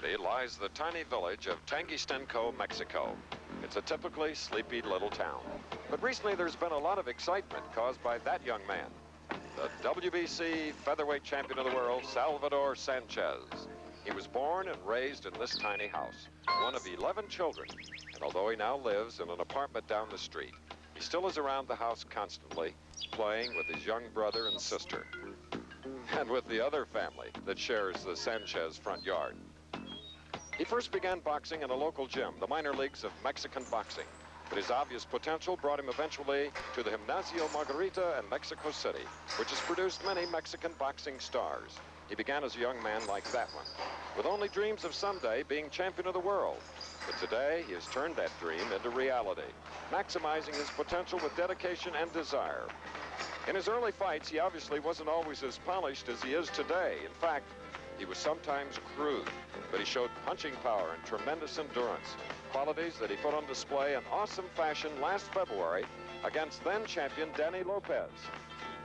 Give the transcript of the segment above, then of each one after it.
Mississippi lies the tiny village of Tanguistenco, Mexico. It's a typically sleepy little town. But recently there's been a lot of excitement caused by that young man, the WBC Featherweight Champion of the World, Salvador Sanchez. He was born and raised in this tiny house, one of 11 children. And although he now lives in an apartment down the street, he still is around the house constantly, playing with his young brother and sister, and with the other family that shares the Sanchez front yard. He first began boxing in a local gym, the minor leagues of Mexican boxing. But his obvious potential brought him eventually to the Gimnasio Margarita in Mexico City, which has produced many Mexican boxing stars. He began as a young man like that one, with only dreams of someday being champion of the world. But today, he has turned that dream into reality, maximizing his potential with dedication and desire. In his early fights, he obviously wasn't always as polished as he is today. In fact, he was sometimes crude, but he showed punching power and tremendous endurance, qualities that he put on display in awesome fashion last February against then-champion Danny Lopez.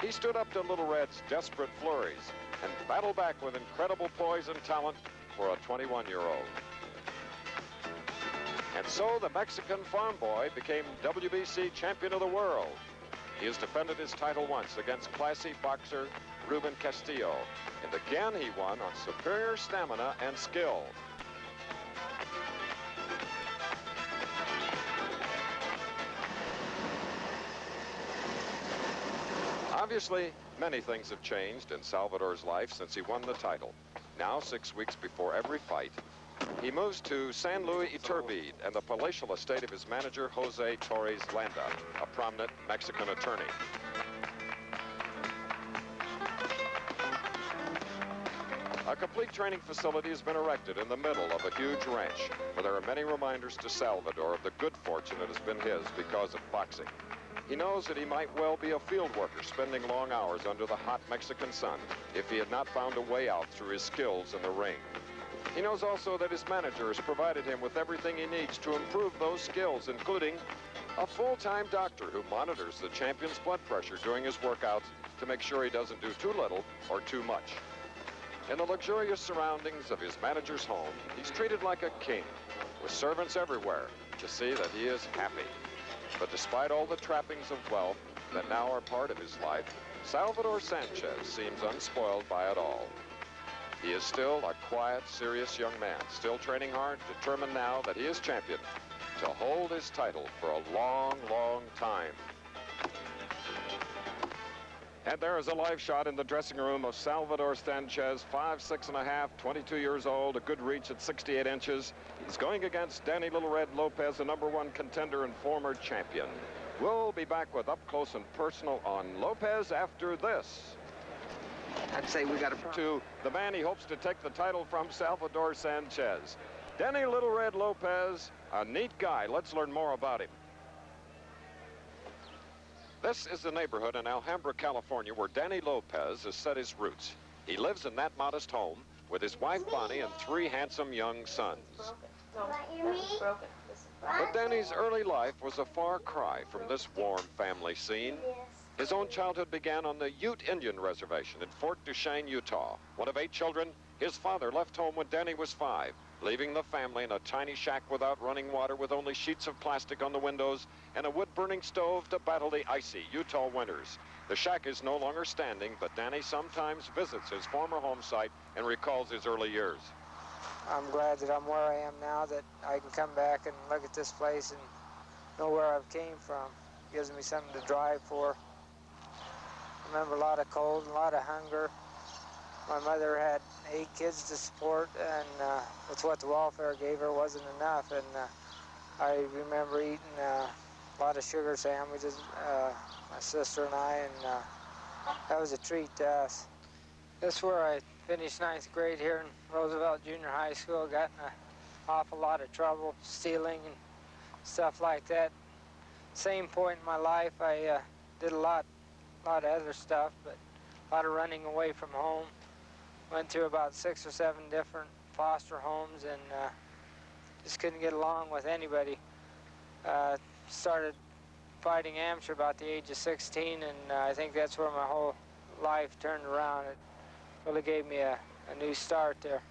He stood up to Little Red's desperate flurries and battled back with incredible poise and talent for a 21-year-old. And so the Mexican farm boy became WBC champion of the world. He has defended his title once against classy boxer Ruben Castillo, and again he won on superior stamina and skill. Obviously, many things have changed in Salvador's life since he won the title. Now, 6 weeks before every fight, he moves to San Luis Iturbide and the palatial estate of his manager, Jose Torres Landa, a prominent Mexican attorney. A complete training facility has been erected in the middle of a huge ranch, where there are many reminders to Salvador of the good fortune that has been his because of boxing. He knows that he might well be a field worker, spending long hours under the hot Mexican sun if he had not found a way out through his skills in the ring. He knows also that his manager has provided him with everything he needs to improve those skills, including a full-time doctor who monitors the champion's blood pressure during his workouts to make sure he doesn't do too little or too much. In the luxurious surroundings of his manager's home, he's treated like a king, with servants everywhere to see that he is happy. But despite all the trappings of wealth that now are part of his life, Salvador Sanchez seems unspoiled by it all. He is still a quiet, serious young man, still training hard, determined now that he is champion to hold his title for a long, long time. And there is a live shot in the dressing room of Salvador Sanchez, 5'6½", 22 years old, a good reach at 68 inches. He's going against Danny Little Red Lopez, a #1 contender and former champion. We'll be back with Up Close and Personal on Lopez after this. I'd say we got to the man he hopes to take the title from, Salvador Sanchez. Danny Little Red Lopez, a neat guy. Let's learn more about him. This is the neighborhood in Alhambra, California, where Danny Lopez has set his roots. He lives in that modest home with his wife Bonnie and 3 handsome young sons. But Danny's early life was a far cry from this warm family scene. His own childhood began on the Ute Indian Reservation in Fort Duchesne, Utah. One of 8 children, his father left home when Danny was 5, leaving the family in a tiny shack without running water, with only sheets of plastic on the windows and a wood-burning stove to battle the icy Utah winters. The shack is no longer standing, but Danny sometimes visits his former home site and recalls his early years. I'm glad that I'm where I am now, that I can come back and look at this place and know where I've came from. It gives me something to drive for. I remember a lot of cold, a lot of hunger. My mother had 8 kids to support, and with what the welfare gave her wasn't enough. And I remember eating a lot of sugar sandwiches, my sister and I, and that was a treat to us. This is where I finished 9th grade here in Roosevelt Junior High School. Got in an awful lot of trouble, stealing and stuff like that. Same point in my life, I did a lot of other stuff, but a lot of running away from home. Went through about 6 or 7 different foster homes, and just couldn't get along with anybody. Started fighting amateur about the age of 16, and I think that's where my whole life turned around. It really gave me a new start there.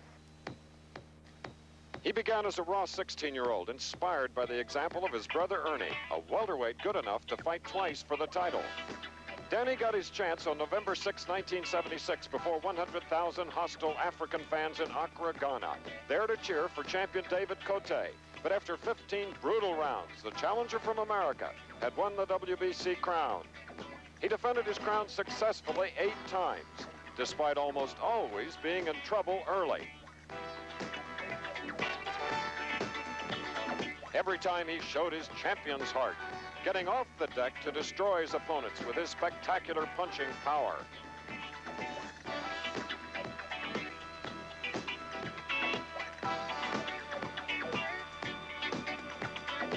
He began as a raw 16-year-old, inspired by the example of his brother Ernie, a welterweight good enough to fight twice for the title. Danny got his chance on November 6, 1976, before 100,000 hostile African fans in Accra, Ghana, there to cheer for champion David Cote. But after 15 brutal rounds, the challenger from America had won the WBC crown. He defended his crown successfully 8 times, despite almost always being in trouble early. Every time he showed his champion's heart, getting off the deck to destroy his opponents with his spectacular punching power.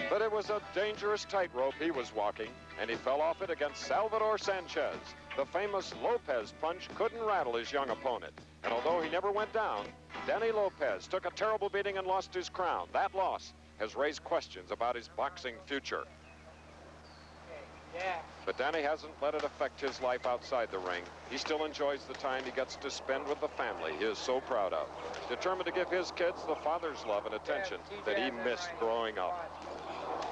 But it was a dangerous tightrope he was walking, and he fell off it against Salvador Sanchez. The famous Lopez punch couldn't rattle his young opponent. And although he never went down, Danny Lopez took a terrible beating and lost his crown. That loss has raised questions about his boxing future. But Danny hasn't let it affect his life outside the ring. He still enjoys the time he gets to spend with the family he is so proud of. Determined to give his kids the father's love and attention that he missed growing up.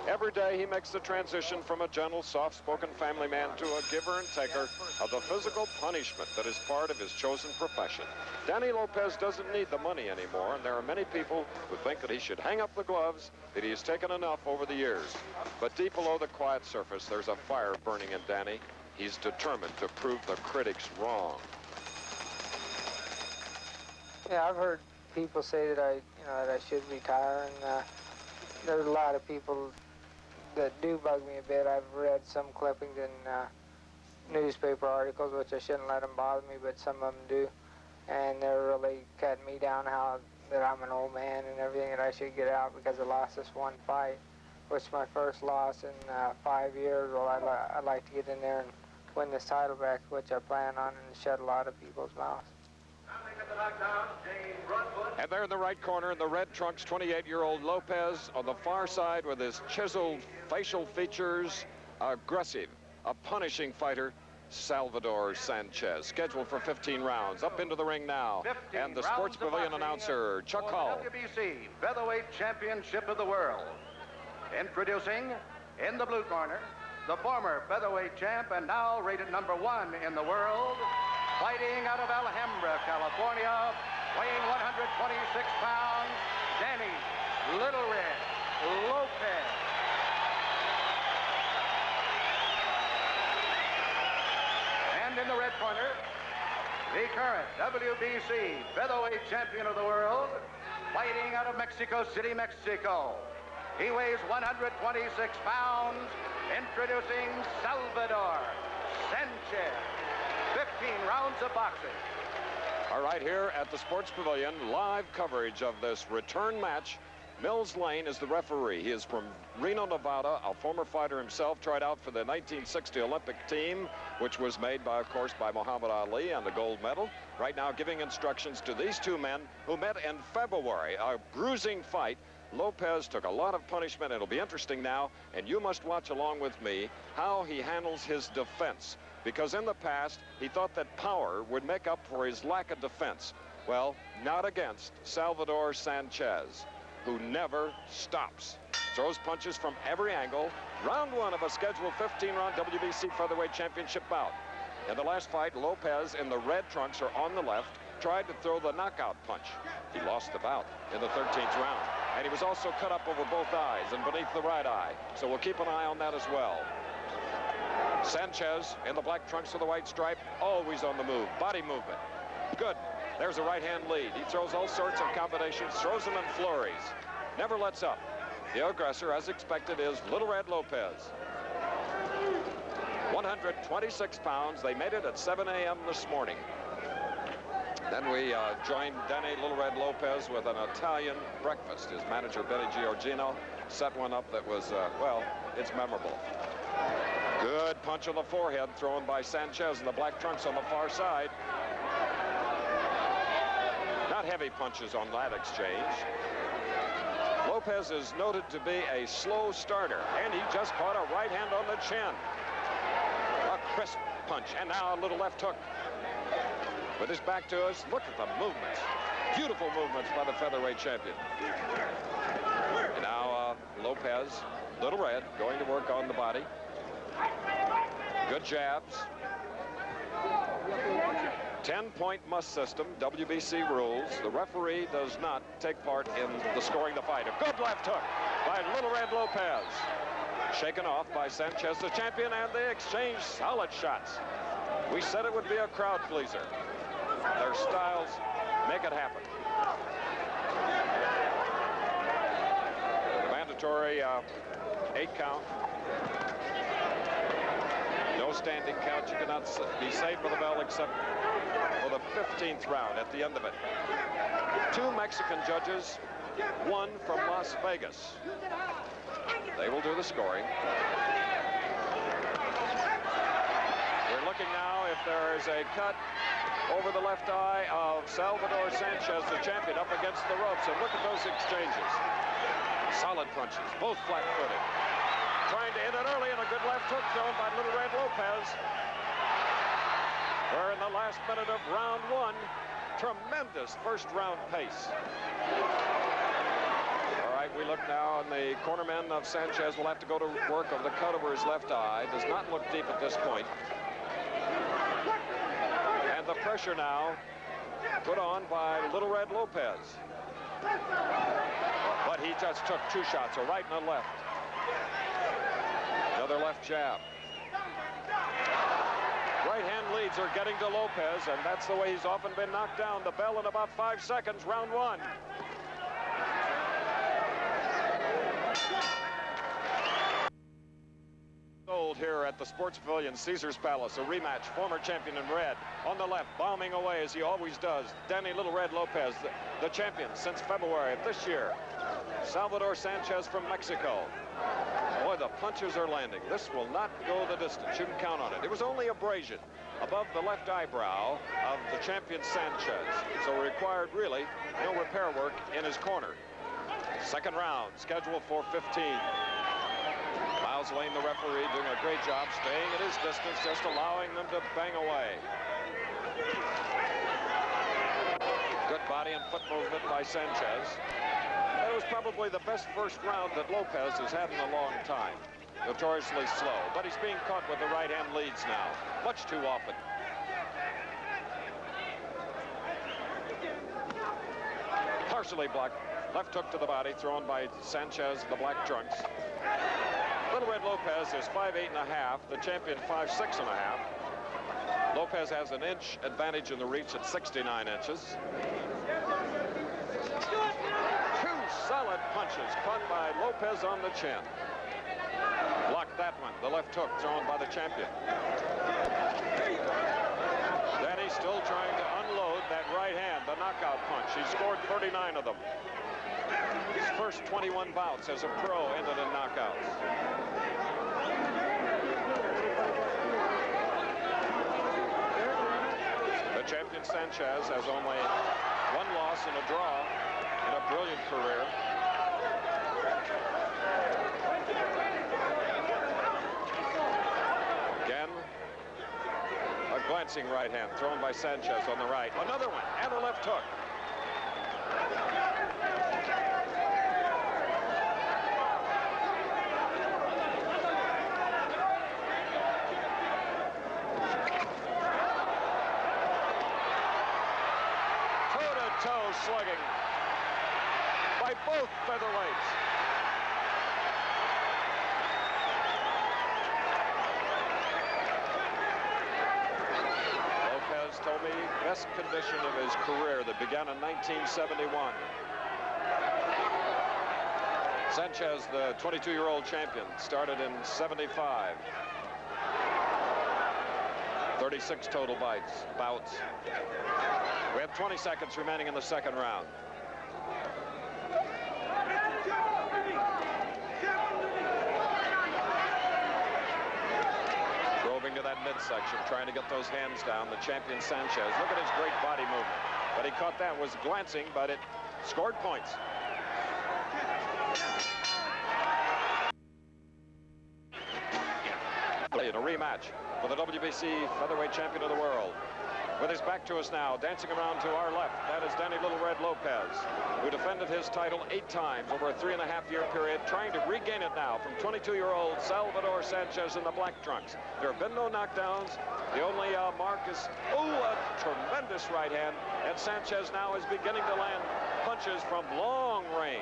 Every day he makes the transition from a gentle, soft-spoken family man to a giver and taker of the physical punishment that is part of his chosen profession. Danny Lopez doesn't need the money anymore, and there are many people who think that he should hang up the gloves, that he has taken enough over the years. But deep below the quiet surface, there's a fire burning in Danny. He's determined to prove the critics wrong. Yeah, I've heard people say that that I should retire, and there's a lot of people that do bug me a bit. I've read some clippings in newspaper articles, which I shouldn't let them bother me, but some of them do. And they're really cutting me down that I'm an old man and everything, and I should get out because I lost this one fight, which is my first loss in 5 years. Well, I'd like to get in there and win this title back, which I plan on, and shut a lot of people's mouths. And there in the right corner in the red trunks, 28-year-old Lopez on the far side with his chiseled facial features, aggressive, a punishing fighter, Salvador Sanchez, scheduled for 15 rounds. Up into the ring now, and the Sports Pavilion announcer, Chuck Hull. WBC Featherweight Championship of the World. Introducing, in the blue corner, the former featherweight champ and now rated #1 in the world, fighting out of Alhambra, California, weighing 126 pounds, Danny Little Red Lopez. And in the red corner, the current WBC featherweight champion of the world, fighting out of Mexico City, Mexico. He weighs 126 pounds, introducing Salvador Sanchez. 15 rounds of boxing. All right, here at the Sports Pavilion, live coverage of this return match. Mills Lane is the referee. He is from Reno, Nevada, a former fighter himself, tried out for the 1960 Olympic team, which was made, of course, by Muhammad Ali and the gold medal. Right now giving instructions to these two men who met in February, a bruising fight. Lopez took a lot of punishment. It'll be interesting now, and you must watch along with me how he handles his defense. Because in the past, he thought that power would make up for his lack of defense. Well, not against Salvador Sanchez, who never stops. Throws punches from every angle. Round 1 of a scheduled 15-round WBC Featherweight Championship bout. In the last fight, Lopez in the red trunks, or on the left, tried to throw the knockout punch. He lost the bout in the 13th round. And he was also cut up over both eyes and beneath the right eye. So we'll keep an eye on that as well. Sanchez in the black trunks with the white stripe, always on the move. Body movement. Good. There's a right-hand lead. He throws all sorts of combinations, throws them in flurries. Never lets up. The aggressor, as expected, is Little Red Lopez. 126 pounds. They made it at 7 a.m. this morning. Then we joined Danny Little Red Lopez with an Italian breakfast. His manager, Benny Giorgino, set one up that was, well, it's memorable. Good punch on the forehead thrown by Sanchez in the black trunks on the far side. Not heavy punches on that exchange. Lopez is noted to be a slow starter, and he just caught a right hand on the chin. A crisp punch, and now a little left hook. With his back to us, look at the movements. Beautiful movements by the featherweight champion. And now Lopez, Little Red, going to work on the body. Good jabs. 10-point must system, WBC rules. The referee does not take part in the scoring the fight. A good left hook by Little Red Lopez. Shaken off by Sanchez, the champion, and they exchange solid shots. We said it would be a crowd pleaser. Their styles make it happen. The mandatory 8 count. No standing count. You cannot be saved by the bell except for the 15th round at the end of it. 2 Mexican judges, 1 from Las Vegas. They will do the scoring. We're looking now if there is a cut over the left eye of Salvador Sanchez, the champion, up against the ropes. And look at those exchanges. Solid punches, both flat-footed. Trying to end it early, and a good left hook thrown by Little Red Lopez. We're in the last minute of round 1. Tremendous first-round pace. All right, we look now, and the cornerman of Sanchez will have to go to work on the cut over his left eye. Does not look deep at this point. And the pressure now put on by Little Red Lopez. But he just took 2 shots, a right and a left. Another left jab. Right hand leads are getting to Lopez, and that's the way he's often been knocked down. The bell in about 5 seconds, round 1. Old here at the Sports Pavilion, Caesar's Palace, a rematch. Former champion in red on the left, bombing away as he always does. Danny Little Red Lopez, the champion since February of this year. Salvador Sanchez from Mexico. Boy, the punches are landing. This will not go the distance. You can count on it. It was only abrasion above the left eyebrow of the champion Sanchez. So required really no repair work in his corner. Second round, scheduled for 15. Miles Lane, the referee, doing a great job staying at his distance, just allowing them to bang away. Good body and foot movement by Sanchez. That was probably the best first round that Lopez has had in a long time. Notoriously slow, but he's being caught with the right hand leads now, much too often. Partially blocked. Left hook to the body, thrown by Sanchez, the black trunks. Little Red Lopez is 5'8.5", the champion 5'6.5". Lopez has an inch advantage in the reach at 69 inches. 2 solid punches caught by Lopez on the chin. Blocked that one, the left hook thrown by the champion. Danny still trying to unload that right hand, the knockout punch. He scored 39 of them. His first 21 bouts as a pro ended in knockouts. The champion Sanchez has only 1 loss and a draw in a brilliant career. Again, a glancing right hand thrown by Sanchez on the right. Another one and a left hook. Toe-to-toe slugging by both featherweights. Lopez told me best condition of his career that began in 1971. Sanchez, the 22-year-old champion, started in 75. 36 total bouts. We have 20 seconds remaining in the second round. Probing to that midsection, trying to get those hands down. The champion Sanchez. Look at his great body movement. But he caught that, was glancing, but it scored points. In a rematch for the WBC Featherweight Champion of the World. With his back to us now, dancing around to our left, that is Danny Little Red Lopez, who defended his title 8 times over a 3.5-year period, trying to regain it now from 22-year-old Salvador Sanchez in the black trunks. There have been no knockdowns. The only mark is, a tremendous right hand, and Sanchez now is beginning to land punches from long range.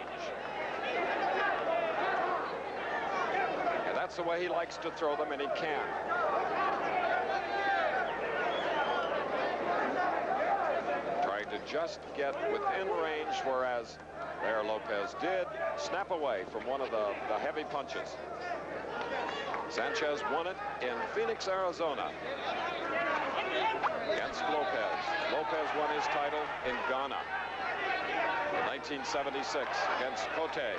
And that's the way he likes to throw them, and he can. To just get within range, whereas there Lopez did snap away from one of the heavy punches. Sanchez won it in Phoenix, Arizona against Lopez. Lopez won his title in Ghana in 1976 against Cote.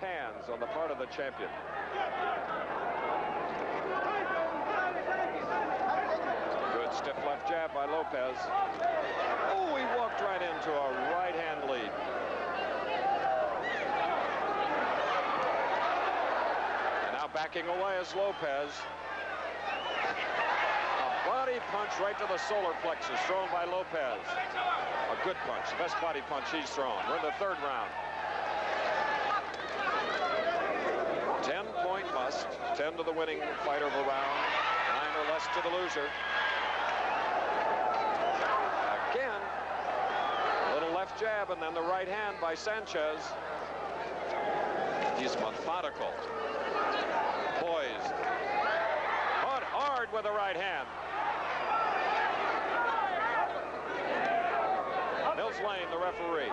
Hands on the part of the champion. Good stiff left jab by Lopez. Oh, he walked right into a right hand lead. And now backing away is Lopez. A body punch right to the solar plexus thrown by Lopez. A good punch, the best body punch he's thrown. We're in the 3rd round. 10-point must. 10 to the winning fighter of a round. 9 or less to the loser. Again, a little left jab and then the right hand by Sanchez. He's methodical. Poised. But hard with the right hand. Mills Lane, the referee.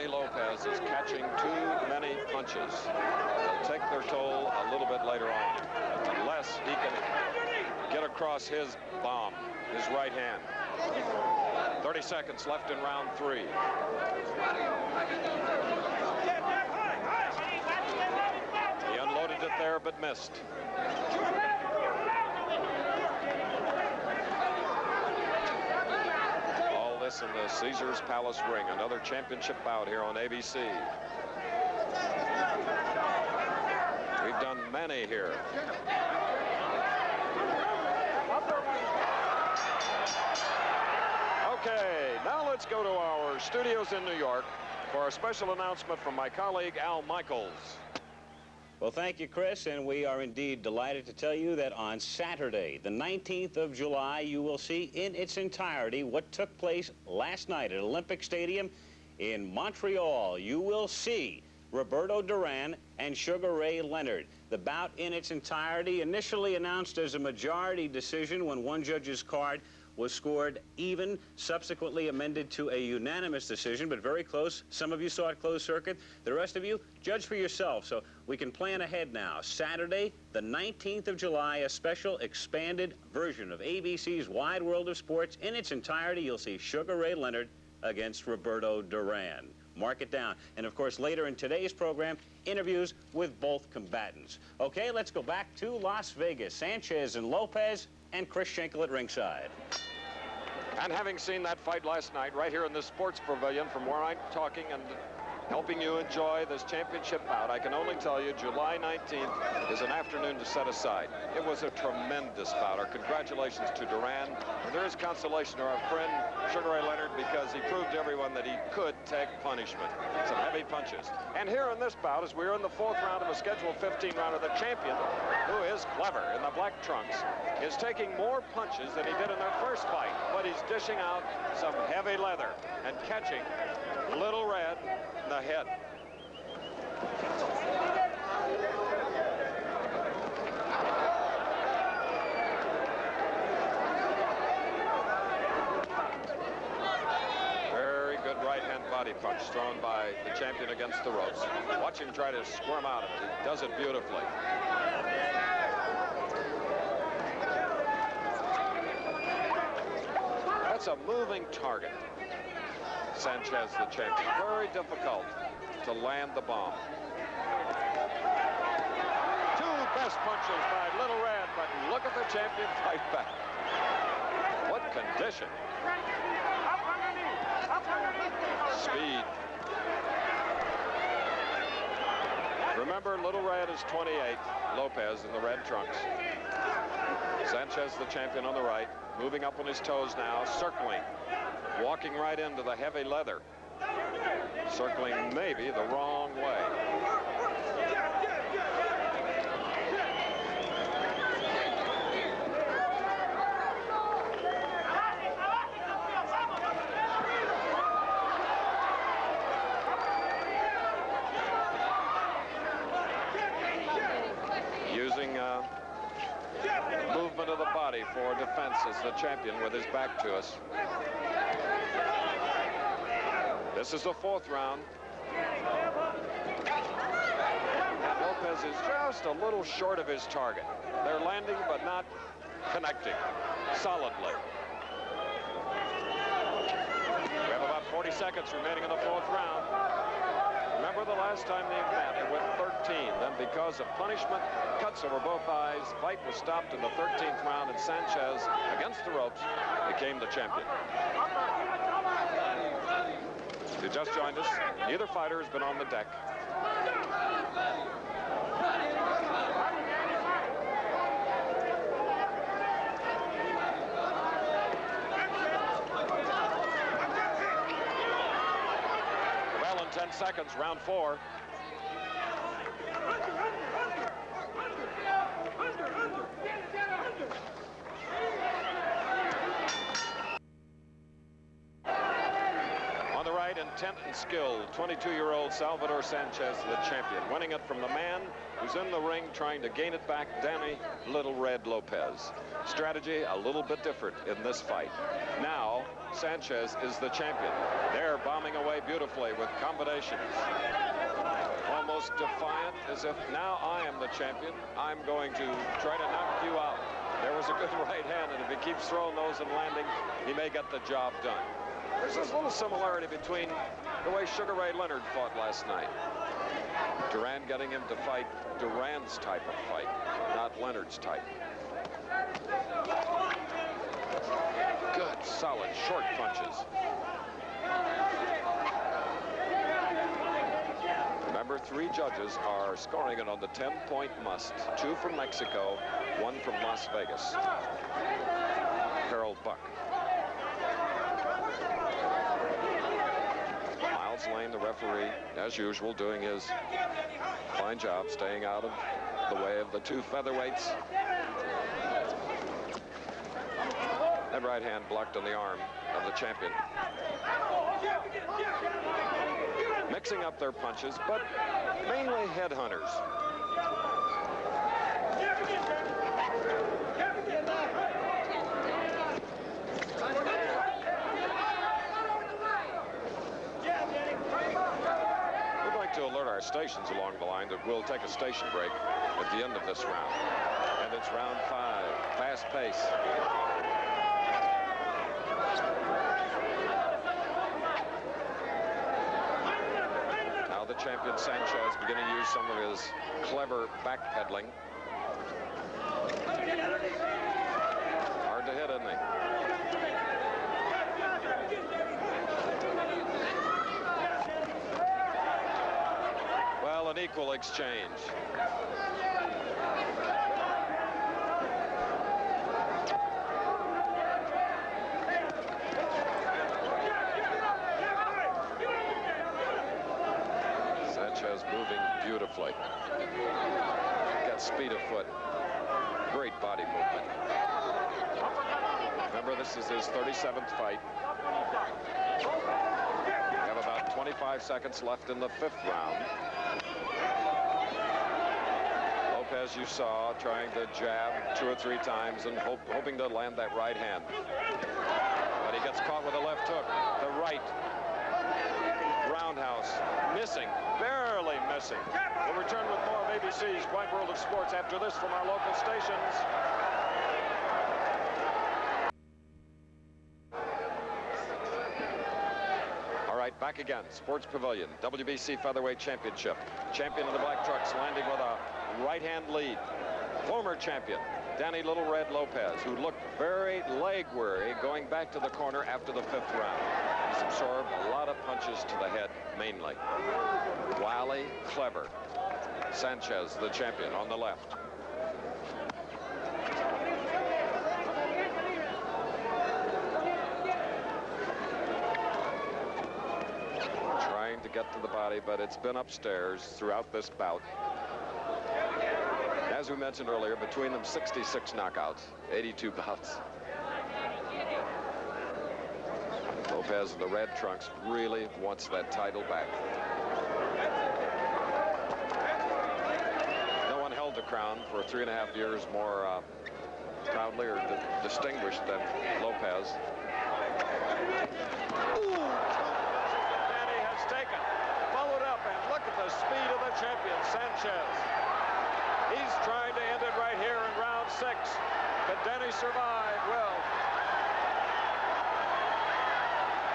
Lopez is catching too many punches. They'll take their toll a little bit later on, unless he can get across his bomb, his right hand. 30 seconds left in round 3. He unloaded it there, but missed. This in the Caesars Palace ring, another championship bout here on ABC. We've done many here. Okay, now let's go to our studios in New York for a special announcement from my colleague Al Michaels. Well, thank you, Chris, and we are indeed delighted to tell you that on Saturday, the 19th of July, you will see in its entirety what took place last night at Olympic Stadium in Montreal. You will see Roberto Duran and Sugar Ray Leonard. The bout in its entirety, initially announced as a majority decision when one judge's card was scored even, subsequently amended to a unanimous decision, but very close. Some of you saw it closed circuit. The rest of you, judge for yourself, so we can plan ahead now. Saturday, the 19th of July, a special expanded version of ABC's Wide World of Sports. In its entirety, you'll see Sugar Ray Leonard against Roberto Duran. Mark it down. And, of course, later in today's program, interviews with both combatants. Okay, let's go back to Las Vegas. Sanchez and Lopez and Chris Schenkel at ringside. And having seen that fight last night right here in the sports pavilion from where I'm talking and helping you enjoy this championship bout, I can only tell you July 19th is an afternoon to set aside. It was a tremendous bout. Our congratulations to Duran. And there is consolation to our friend Sugar Ray Leonard because he proved to everyone that he could take punishment. Some heavy punches. And here in this bout, as we're in the 4th round of a scheduled 15 rounder, the champion, who is clever in the black trunks, is taking more punches than he did in their first fight. But he's dishing out some heavy leather and catching Little Red in the head. Very good right-hand body punch thrown by the champion against the ropes. Watch him try to squirm out of it. He does it beautifully. That's a moving target. Sanchez, the champion. Very difficult to land the bomb. 2 Fast punches by Little Red, but look at the champion fight back. What condition. Speed. Remember, Little Red is 28. Lopez in the red trunks. Sanchez, the champion, on the right. Moving up on his toes now, circling. Walking right into the heavy leather. Circling maybe the wrong way. Using movement of the body for defense as the champion with his back to us. This is the fourth round. And Lopez is just a little short of his target. They're landing but not connecting solidly. We have about 40 seconds remaining in the fourth round. Remember the last time they met, it went 13. Then because of punishment, cuts over both eyes, fight was stopped in the 13th round, and Sanchez, against the ropes, became the champion. If you just joined us, neither fighter has been on the deck. Well, in 10 seconds, round 4. Intent and skill, 22-year-old Salvador Sanchez, the champion, winning it from the man who's in the ring trying to gain it back, Danny Little Red Lopez. Strategy a little bit different in this fight. Now, Sanchez is the champion. They're bombing away beautifully with combinations. Almost defiant, as if now I am the champion. I'm going to try to knock you out. There was a good right hand, and if he keeps throwing those and landing, he may get the job done. There's this little similarity between the way Sugar Ray Leonard fought last night. Duran getting him to fight Duran's type of fight, not Leonard's type. Good, solid, short punches. Remember, 3 judges are scoring it on the 10-point must. 2 from Mexico, 1 from Las Vegas. Harold Buck. Lane, the referee, as usual, doing his fine job staying out of the way of the 2 featherweights. That right hand blocked on the arm of the champion. Mixing up their punches, but mainly headhunters. To alert our stations along the line that we'll take a station break at the end of this round. And it's round 5, fast pace. Now the champion Sanchez beginning to use some of his clever backpedaling. Hard to hit, isn't he? An equal exchange. Sanchez moving beautifully. Got speed of foot. Great body movement. Remember, this is his 37th fight. We have about 25 seconds left in the 5th round. Lopez, you saw, trying to jab 2 or 3 times and hoping to land that right hand. But he gets caught with a left hook. The right roundhouse missing, barely missing. We'll return with more of ABC's Wide World of Sports after this from our local stations. All right, back again. Sports Pavilion, WBC Featherweight Championship. Champion of the black trucks landing with a right-hand lead. former champion, Danny Little Red Lopez, who looked very leg weary going back to the corner after the 5th round. He's absorbed a lot of punches to the head, mainly. Wily, clever. Sanchez, the champion, on the left. Trying to get to the body, but it's been upstairs throughout this bout. As we mentioned earlier, between them 66 knockouts, 82 bouts. Lopez in the red trunks really wants that title back. No one held the crown for 3.5 years more proudly or distinguished than Lopez. Danny has taken, followed up, and look at the speed of the champion, Sanchez. He's trying to end it right here in round 6. Can Danny survive? Well,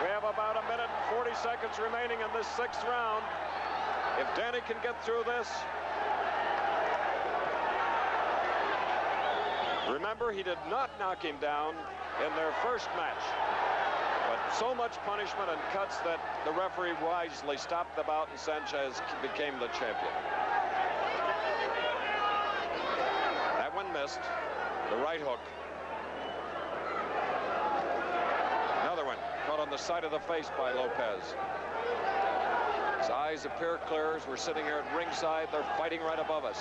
we have about 1 minute and 40 seconds remaining in this 6th round. If Danny can get through this. Remember, he did not knock him down in their first match. But so much punishment and cuts that the referee wisely stopped the bout, and Sanchez became the champion. That one missed. The right hook. Another one caught on the side of the face by Lopez. His eyes appear clear as we're sitting here at ringside. They're fighting right above us.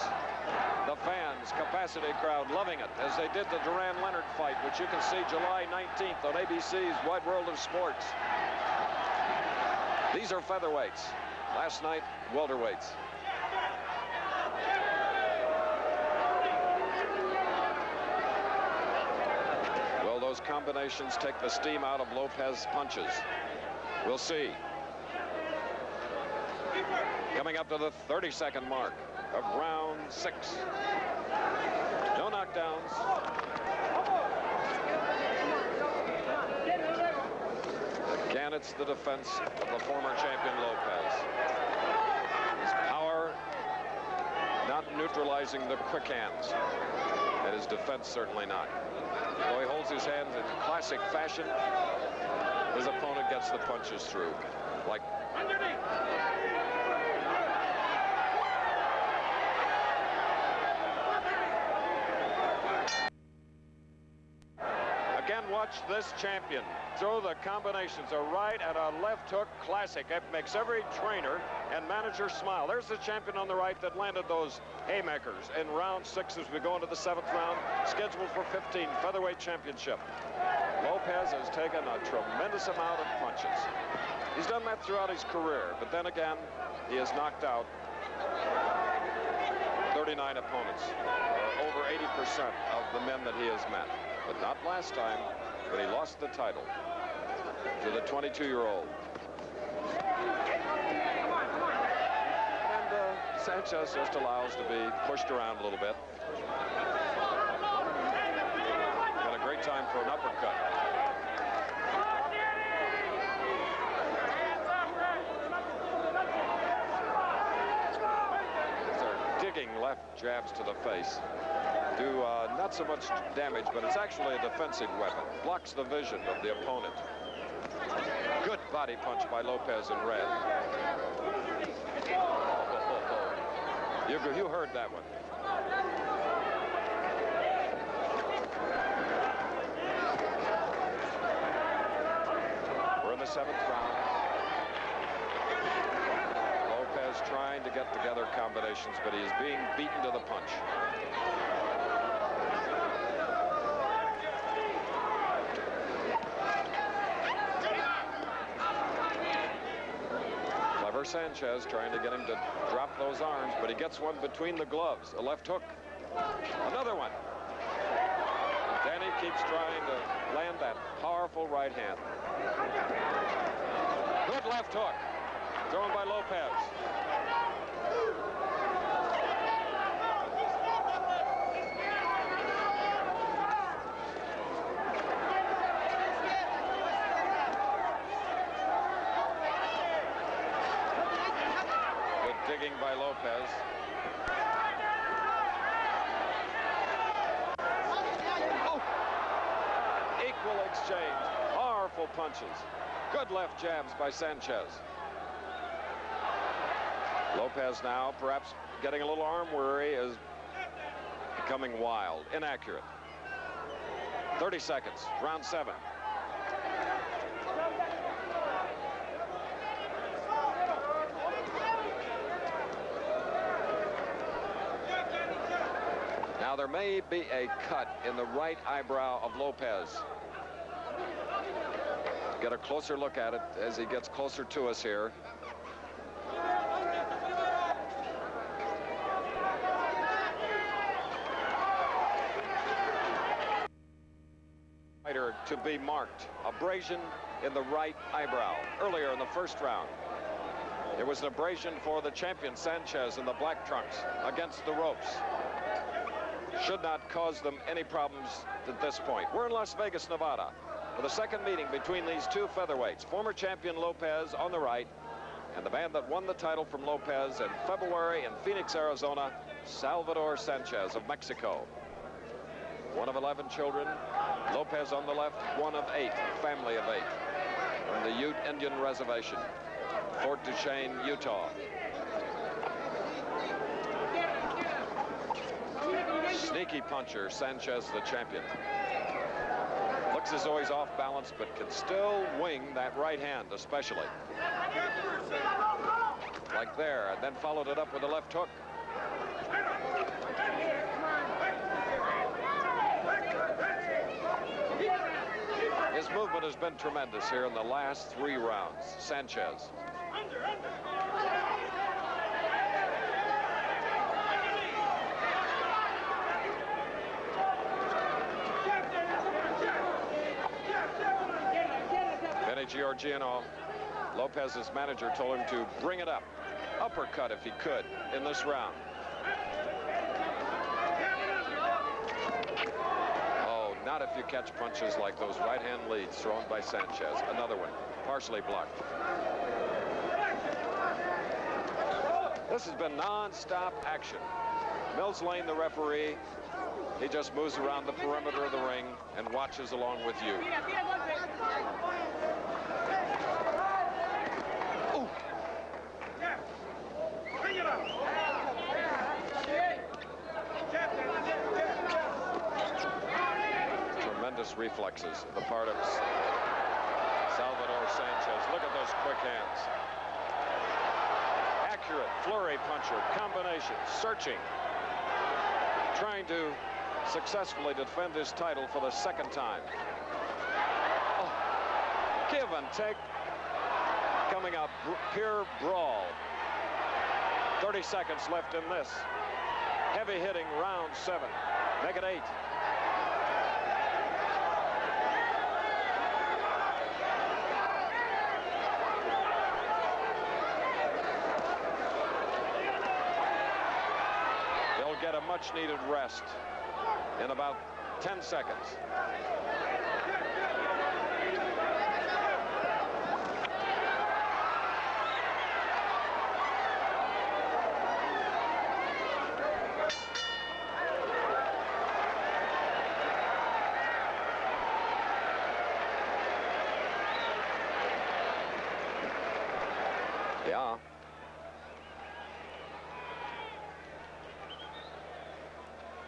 The fans, capacity crowd, loving it, as they did the Duran-Leonard fight, which you can see July 19th on ABC's Wide World of Sports. These are featherweights. Last night, welterweights. Will those combinations take the steam out of Lopez's punches? We'll see. Coming up to the 30-second mark of round 6. No knockdowns. Again, it's the defense of the former champion Lopez. His power not neutralizing the quick hands. And his defense certainly not. Though he holds his hands in classic fashion, his opponent gets the punches through. Like watch this champion throw the combinations, a right and a left hook, classic. It makes every trainer and manager smile. There's the champion on the right that landed those haymakers in round 6 as we go into the 7th round, scheduled for 15, featherweight championship. Lopez has taken a tremendous amount of punches. He's done that throughout his career, but then again, he has knocked out 39 opponents, or over 80% of the men that he has met. But not last time, when he lost the title to the 22-year-old. And Sanchez just allows to be pushed around a little bit. Got a great time for an uppercut. They're digging left jabs to the face. Do not so much damage, but it's actually a defensive weapon. Blocks the vision of the opponent. Good body punch by Lopez in red. You heard that one. We're in the 7th round. Lopez trying to get together combinations, but he is being beaten to the punch. Sanchez trying to get him to drop those arms, but he gets one between the gloves, a left hook. Another one. Danny keeps trying to land that powerful right hand. Good left hook, thrown by Lopez. Digging by Lopez. exchange. Powerful punches. Good left jabs by Sanchez. Lopez now perhaps getting a little arm weary, is becoming wild, inaccurate. 30 seconds, round 7. Now there may be a cut in the right eyebrow of Lopez. Get a closer look at it as he gets closer to us here. To be marked. Abrasion in the right eyebrow. Earlier in the first round, there was an abrasion for the champion Sanchez in the black trunks against the ropes. Should not cause them any problems at this point. We're in Las Vegas, Nevada, for the second meeting between these two featherweights. Former champion Lopez on the right, and the man that won the title from Lopez in February in Phoenix, Arizona, Salvador Sanchez of Mexico. One of 11 children. Lopez on the left, one of 8, family of 8, from the Ute Indian Reservation, Fort Duchesne, Utah. Sneaky puncher, Sanchez, the champion. Looks as though he's off balance, but can still wing that right hand, especially. Like there, and then followed it up with a left hook. His movement has been tremendous here in the last 3 rounds. Sanchez. Benny Giorgiano, Lopez's manager, told him to bring it up. Uppercut if he could in this round. Not if you catch punches like those right-hand leads thrown by Sanchez. Another one, partially blocked. This has been non-stop action. Mills Lane, the referee, he just moves around the perimeter of the ring and watches along with you. Ooh. Tremendous reflexes on the part of Salvador Sanchez. Look at those quick hands. Accurate flurry puncher, combination, searching, trying to successfully defend his title for the 2nd time. Oh, give and take, coming up, pure brawl. 30 seconds left in this. Heavy hitting round 7. Make it 8. Get a much-needed rest in about 10 seconds. Yeah.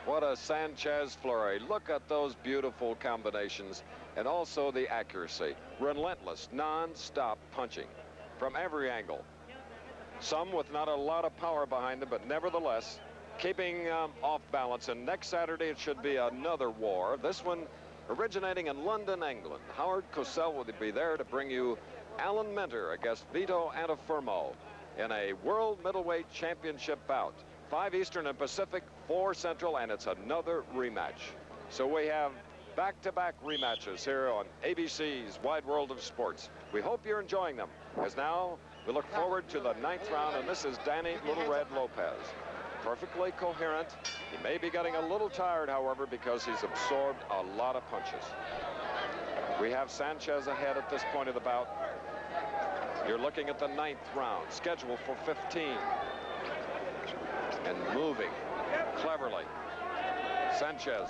What a Sanchez flurry. Look at those beautiful combinations and also the accuracy. Relentless, non-stop punching from every angle. Some with not a lot of power behind them, but nevertheless keeping off balance. And next Saturday it should be another war. This one originating in London, England. Howard Cosell will be there to bring you Alan Minter against Vito Antuofermo in a World Middleweight Championship bout. 5 Eastern and Pacific, 4 Central, and it's another rematch. So we have back-to-back rematches here on ABC's Wide World of Sports. We hope you're enjoying them, as now we look forward to the 9th round, and this is Danny Little Red Lopez. Perfectly coherent. He may be getting a little tired, however, because he's absorbed a lot of punches. We have Sanchez ahead at this point of the bout. You're looking at the 9th round, scheduled for 15. And moving cleverly. Sanchez.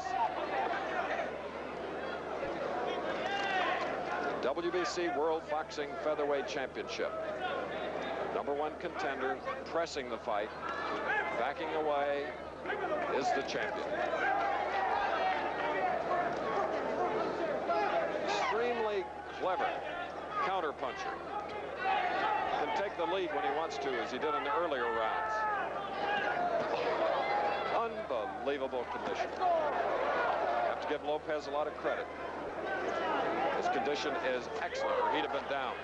WBC World Boxing Featherweight Championship. #1 contender, pressing the fight, backing away, is the champion. Extremely clever counterpuncher. Can take the lead when he wants to, as he did in the earlier rounds. Unbelievable condition. Have to give Lopez a lot of credit. His condition is excellent, or he'd have been down.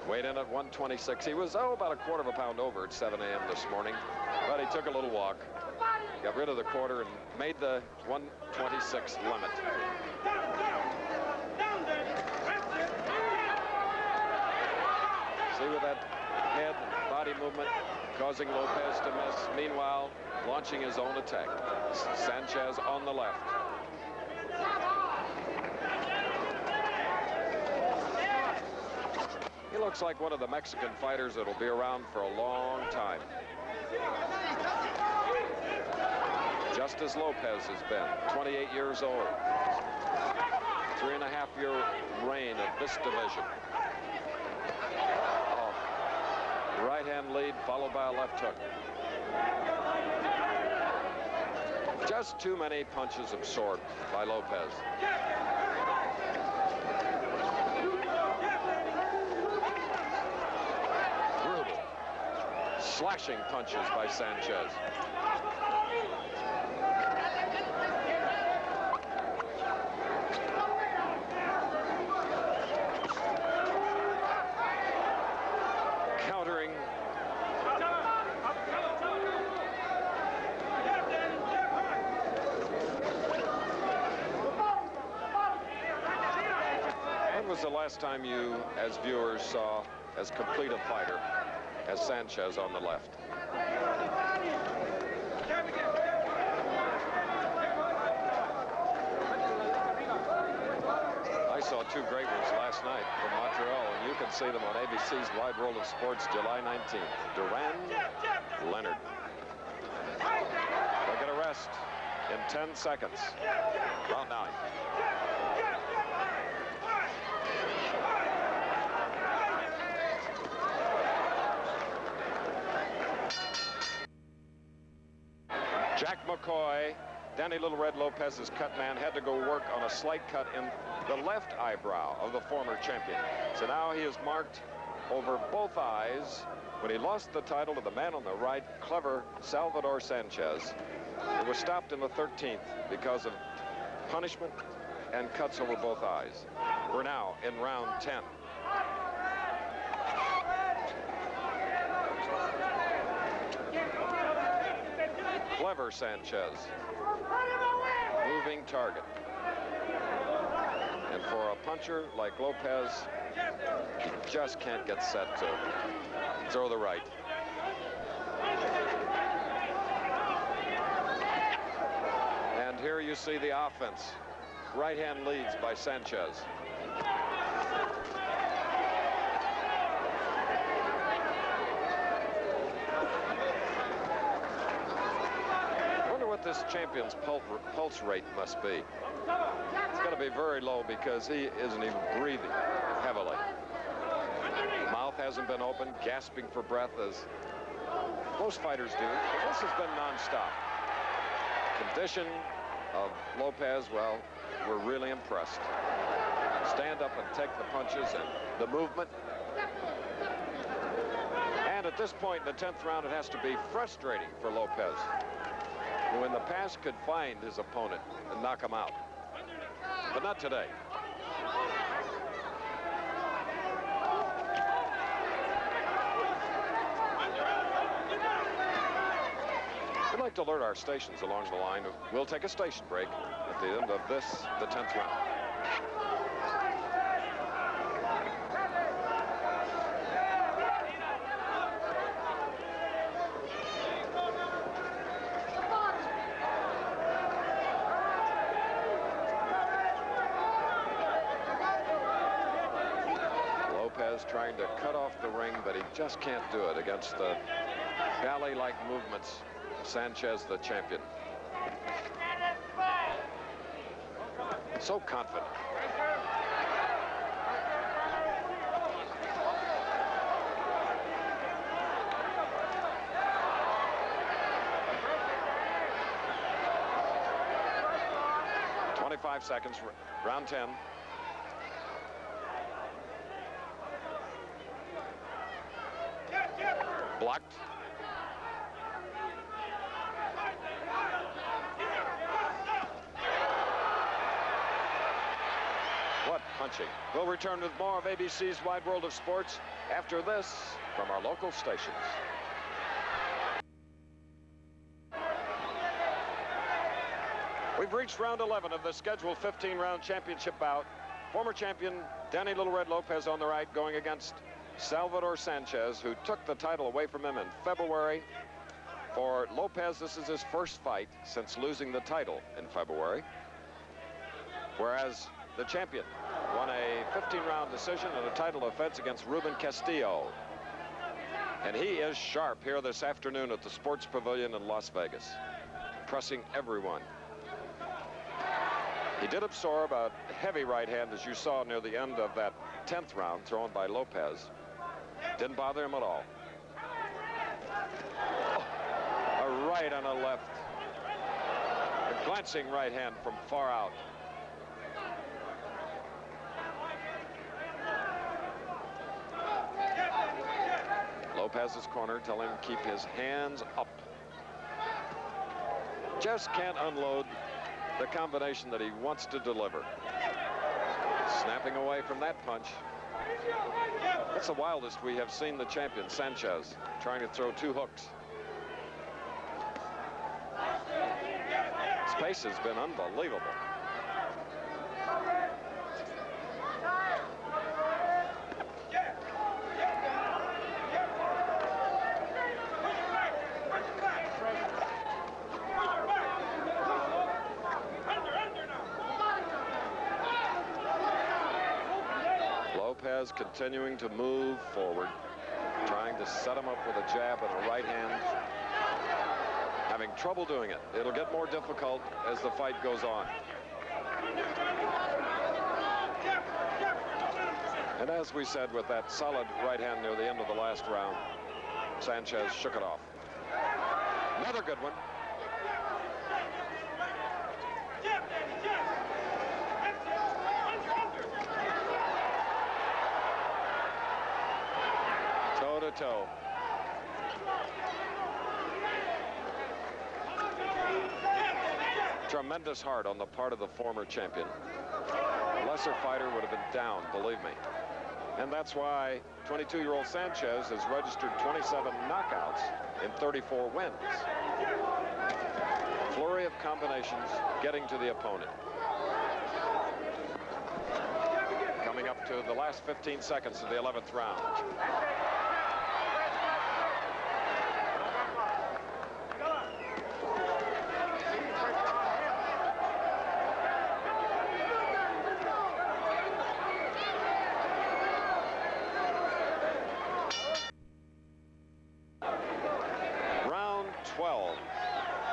Weighed in at 126. He was, about a quarter of a pound over at 7 a.m. this morning, but he took a little walk, got rid of the quarter, and made the 126 limit. See with that head and body movement causing Lopez to miss. Meanwhile, launching his own attack. Sanchez on the left. He looks like one of the Mexican fighters that'll be around for a long time. Just as Lopez has been, 28 years old. 3.5-year reign of this division. Right hand lead followed by a left hook. Just too many punches absorbed by Lopez. Brutal. Slashing punches by Sanchez. The last time you, as viewers, saw as complete a fighter as Sanchez on the left? I saw two great ones last night from Montreal, and you can see them on ABC's Wide World of Sports July 19th. Duran, Leonard. They'll get a rest in 10 seconds. Round 9. Jack McCoy, Danny Little Red Lopez's cut man, had to go work on a slight cut in the left eyebrow of the former champion. So now he is marked over both eyes when he lost the title to the man on the right, clever Salvador Sanchez. It was stopped in the 13th because of punishment and cuts over both eyes. We're now in round 10. Clever Sanchez. Moving target. And for a puncher like Lopez, he just can't get set to throw the right. And here you see the offense. Right hand leads by Sanchez. This champion's pulse rate must be. It's got to be very low because he isn't even breathing heavily. Mouth hasn't been open, gasping for breath as most fighters do. But this has been nonstop. Condition of Lopez, well, we're really impressed. Stand up and take the punches and the movement. And at this point in the 10th round, it has to be frustrating for Lopez, who in the past could find his opponent and knock him out. But not today. We'd like to alert our stations along the line. We'll take a station break at the end of the 10th round. Trying to cut off the ring, but he just can't do it against the ballet-like movements of Sanchez, the champion. So confident. Seconds, round 10. Blocked. What punching. We'll return with more of ABC's Wide World of Sports after this from our local stations. We've reached round 11 of the scheduled 15-round championship bout. Former champion Danny Little Red Lopez on the right going against Salvador Sanchez, who took the title away from him in February. For Lopez, this is his first fight since losing the title in February. Whereas the champion won a 15-round decision in a title offense against Ruben Castillo. And he is sharp here this afternoon at the Sports Pavilion in Las Vegas, pressing everyone. He did absorb a heavy right hand, as you saw near the end of that 10th round, thrown by Lopez. Didn't bother him at all. Oh, a right and a left. A glancing right hand from far out. Lopez's corner telling him to keep his hands up. Just can't unload the combination that he wants to deliver. Snapping away from that punch. That's the wildest we have seen the champion, Sanchez, trying to throw two hooks. His pace has been unbelievable. Lopez continuing to move forward, trying to set him up with a jab and a right hand. Having trouble doing it. It'll get more difficult as the fight goes on. And as we said, with that solid right hand near the end of the last round, Sanchez shook it off. Another good one. Toe to toe. Tremendous heart on the part of the former champion. A lesser fighter would have been down, believe me. And that's why 22-year-old Sanchez has registered 27 knockouts in 34 wins. Flurry of combinations getting to the opponent. Coming up to the last 15 seconds of the 11th round.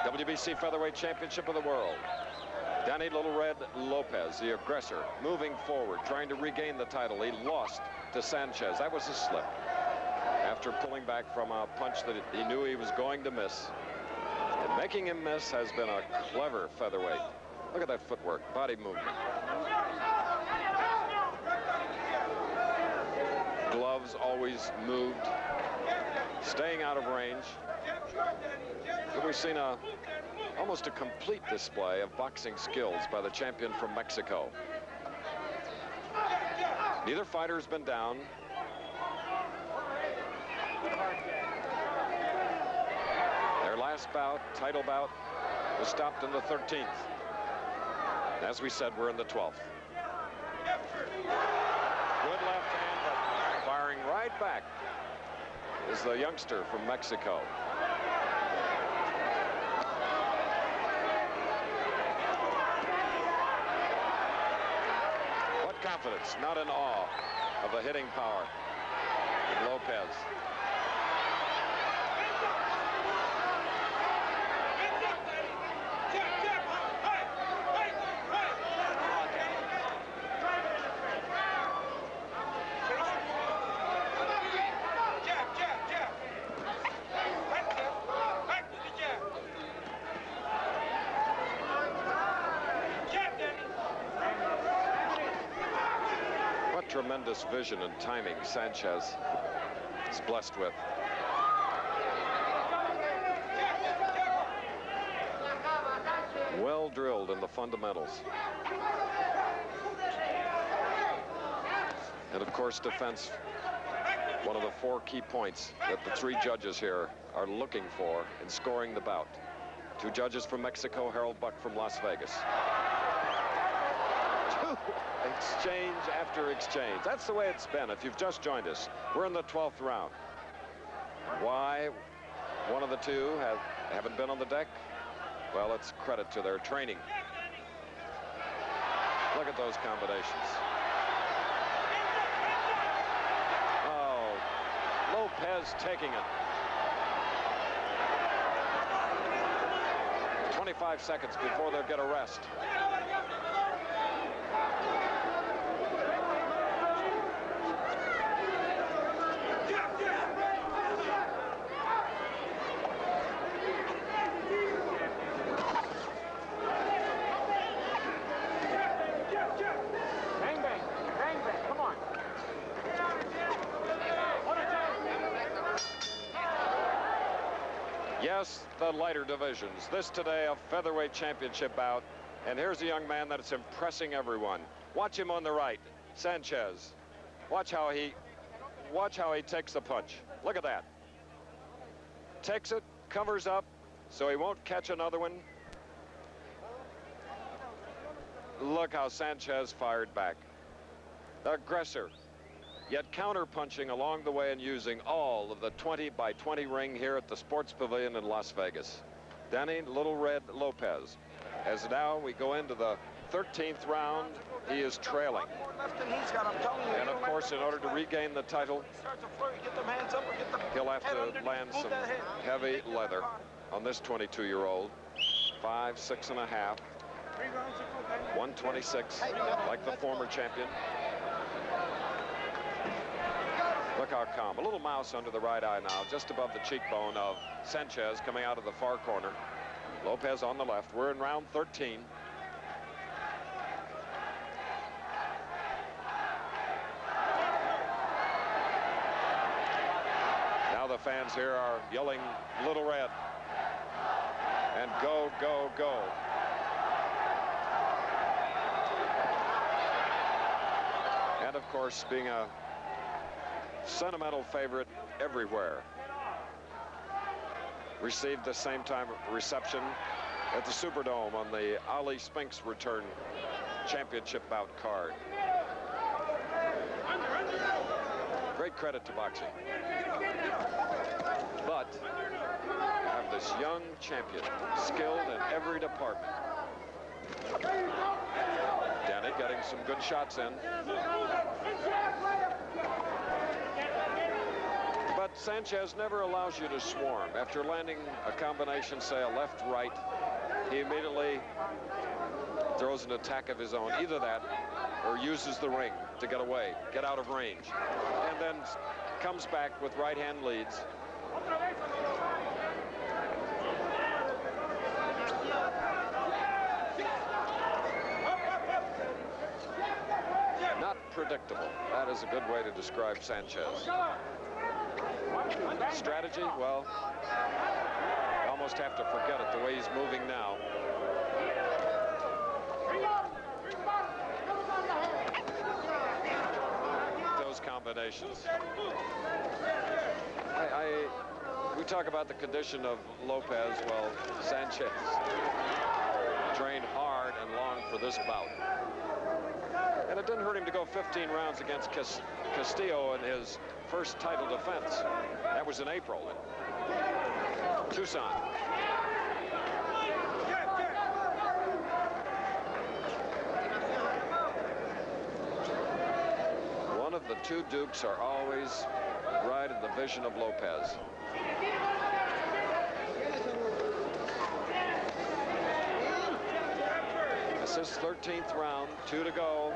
WBC Featherweight Championship of the World. Danny Little Red Lopez, the aggressor, moving forward, trying to regain the title. He lost to Sanchez. That was a slip after pulling back from a punch that he knew he was going to miss. And making him miss has been a clever featherweight. Look at that footwork, body movement. Gloves always moved, staying out of range. But we've seen almost a complete display of boxing skills by the champion from Mexico. Neither fighter has been down. Their last bout, title bout, was stopped in the 13th. As we said, we're in the 12th. Good left hand, but firing right back is the youngster from Mexico. Confidence, not in awe of the hitting power in Lopez. tremendous vision and timing Sanchez is blessed with. Well drilled in the fundamentals. And of course, defense, one of the 4 key points that the 3 judges here are looking for in scoring the bout. 2 judges from Mexico, Harold Buck from Las Vegas. Exchange after exchange. That's the way it's been. If you've just joined us, we're in the 12th round. Why one of the 2 haven't been on the deck? Well, it's credit to their training. Look at those combinations. Oh, Lopez taking it. 25 seconds before they'll get a rest. Yes, the lighter divisions. This today, a featherweight championship bout. And here's a young man that's impressing everyone. Watch him on the right, Sanchez. Watch how he takes the punch. Look at that. Takes it, covers up, so he won't catch another one. Look how Sanchez fired back. The aggressor, yet counter-punching along the way and using all of the 20 by 20 ring here at the Sports Pavilion in Las Vegas. Danny Little Red Lopez. As now we go into the 13th round, he is trailing. And of course, in order to regain the title, he'll have to land some heavy leather on this 22-year-old. 5, 6 and a half. 126, like the former champion. Look how calm. A little mouse under the right eye now, just above the cheekbone of Sanchez coming out of the far corner. Lopez on the left. We're in round 13. Now the fans here are yelling Little Red. And go, go, go. And of course, being a sentimental favorite everywhere. Received the same time reception at the Superdome on the Ali Spinks return championship bout card. Great credit to boxing. But you have this young champion, skilled in every department. Danny getting some good shots in. But Sanchez never allows you to swarm. After landing a combination, say a left-right, he immediately throws an attack of his own. Either that or uses the ring to get away, get out of range, and then comes back with right-hand leads. Not predictable. That is a good way to describe Sanchez. Strategy, well, you almost have to forget it the way he's moving now. Those combinations. We talk about the condition of Lopez. Well, Sanchez trained hard and long for this bout. And it didn't hurt him to go 15 rounds against Castillo in his first title defense. That was in April in Tucson. One of the 2 Dukes are always right in the vision of Lopez. This is 13th round, 2 to go.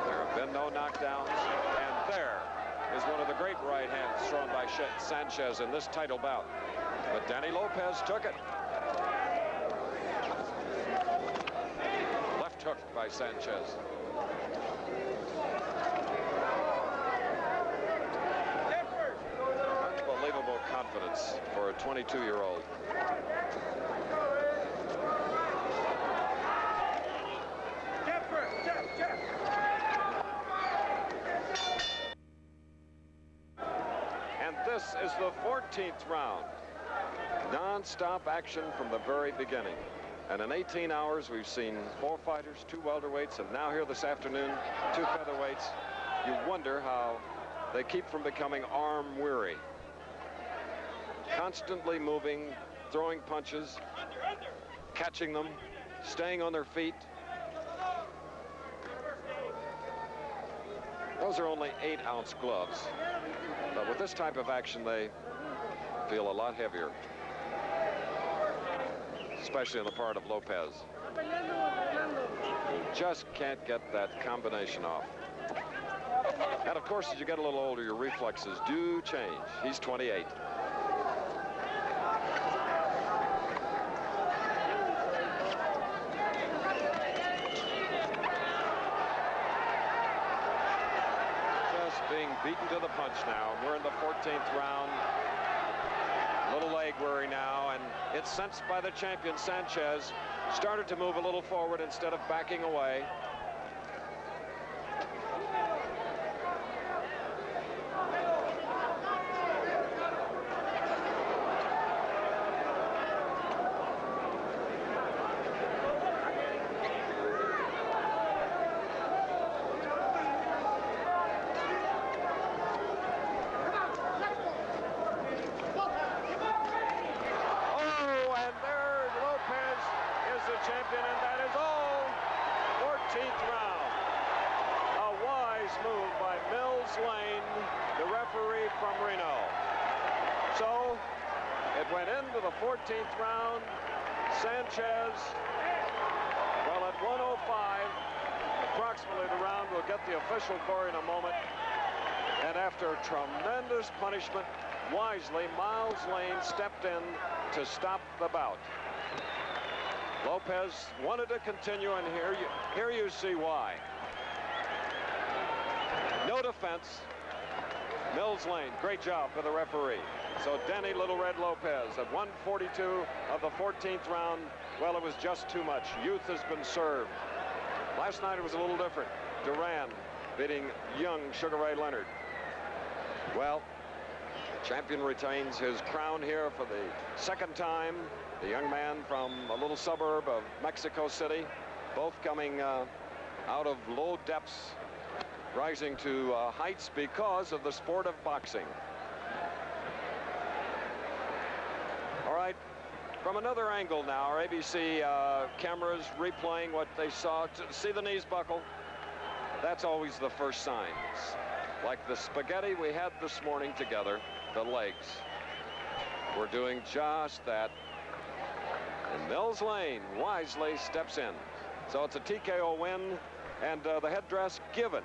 There have been no knockdowns, and there is one of the great right hands thrown by Sanchez in this title bout. But Danny Lopez took it. Left hook left by Sanchez. Unbelievable confidence for a 22-year-old. And this is the 14th round. Non-stop action from the very beginning. And in 18 hours, we've seen 4 fighters, 2 welterweights, and now here this afternoon, 2 featherweights. You wonder how they keep from becoming arm-weary. Constantly moving, throwing punches, catching them, staying on their feet. Those are only 8-ounce gloves. But with this type of action, they feel a lot heavier, especially on the part of Lopez, who just can't get that combination off. And of course, as you get a little older, your reflexes do change. He's 28. Just being beaten to the punch now. We're in the 14th round. Little leg worry now, and it's sensed by the champion. Sanchez started to move a little forward instead of backing away. Champion, and that is all. 14th round. A wise move by Mills Lane, the referee from Reno. So it went into the 14th round. Sanchez, well, at 105, approximately the round. We'll get the official for you in a moment. And after tremendous punishment, wisely, Miles Lane stepped in to stop the bout. Lopez wanted to continue, and here you see why. No defense. Mills Lane, great job for the referee. So Denny Little Red Lopez at 142 of the 14th round. Well, it was just too much. Youth has been served. Last night it was a little different. Duran beating young Sugar Ray Leonard. Well, the champion retains his crown here for the second time. The young man from a little suburb of Mexico City, both coming out of low depths, rising to heights because of the sport of boxing. All right, from another angle now, our ABC cameras replaying what they saw. See the knees buckle? That's always the first sign. Like the spaghetti we had this morning together, the legs. We're doing just that. And Mills Lane wisely steps in. So it's a TKO win, and the headdress given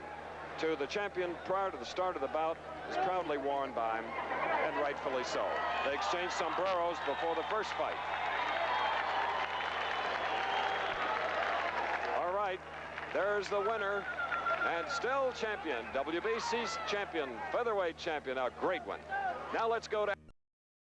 to the champion prior to the start of the bout is proudly worn by him, and rightfully so. They exchanged sombreros before the first fight. All right, there's the winner, and still champion, WBC's champion, featherweight champion, a great one. Now let's go to